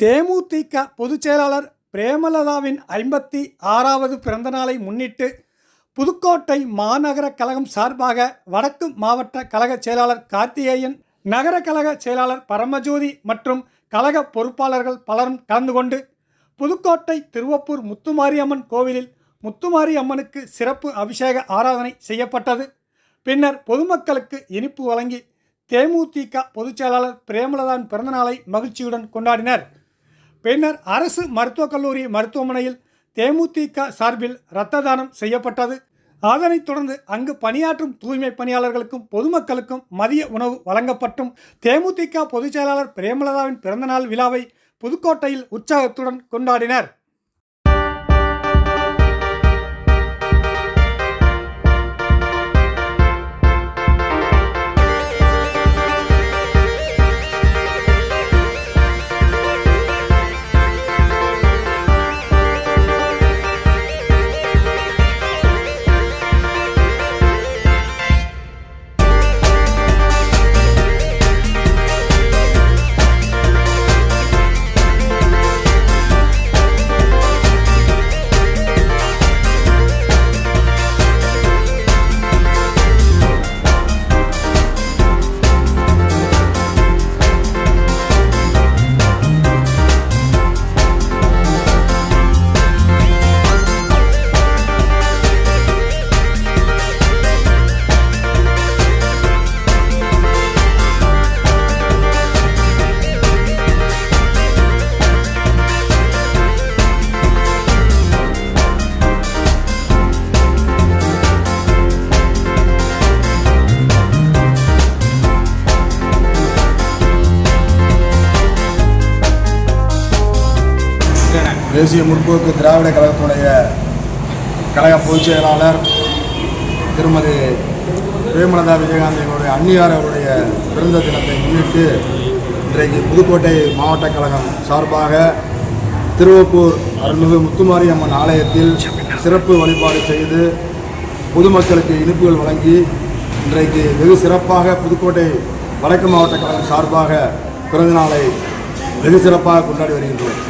தேமுதிக பொதுச் செயலாளர் பிரேமலதாவின் 56வது பிறந்த நாளை முன்னிட்டு புதுக்கோட்டை மாநகர கழகம் சார்பாக வடக்கு மாவட்ட கழக செயலாளர் கார்த்திகேயன், நகர கழக செயலாளர் பரமஜோதி மற்றும் கழக பொறுப்பாளர்கள் பலரும் கலந்து கொண்டு புதுக்கோட்டை திருவப்பூர் முத்துமாரியம்மன் கோவிலில் முத்துமாரி அம்மனுக்கு சிறப்பு அபிஷேக ஆராதனை செய்யப்பட்டது. பின்னர் பொதுமக்களுக்கு இனிப்பு வழங்கி தேமுதிக பொதுச் செயலாளர் பிரேமலதாவின் பிறந்தநாளை மகிழ்ச்சியுடன் கொண்டாடினர். பின்னர் அரசு மருத்துவக் கல்லூரி மருத்துவமனையில் தேமுதிக சார்பில் இரத்த தானம் செய்யப்பட்டது. அதனைத் தொடர்ந்து அங்கு பணியாற்றும் தூய்மை பணியாளர்களுக்கும் பொதுமக்களுக்கும் மதிய உணவு வழங்கப்பட்டும் தேமுதிக பொதுச் செயலாளர் பிரேமலதாவின் பிறந்தநாள் விழாவை புதுக்கோட்டையில் உற்சாகத்துடன் கொண்டாடினர். தேசிய முற்போக்கு திராவிட கழகத்துடைய கழக பொதுச் செயலாளர் திருமதி பிரேமலதா விஜயகாந்தினுடைய அன்னியார் அவருடைய பிறந்த தினத்தை முன்னிட்டு இன்றைக்கு புதுக்கோட்டை மாவட்ட கழகம் சார்பாக திருவப்பூர் அருள்மிகு முத்துமாரி அம்மன் ஆலயத்தில் சிறப்பு வழிபாடு செய்து பொதுமக்களுக்கு இனிப்புகள் வழங்கி இன்றைக்கு வெகு சிறப்பாக புதுக்கோட்டை வடக்கு மாவட்ட கழகம் சார்பாக பிறந்தநாளை வெகு சிறப்பாக கொண்டாடி வருகின்றோம்.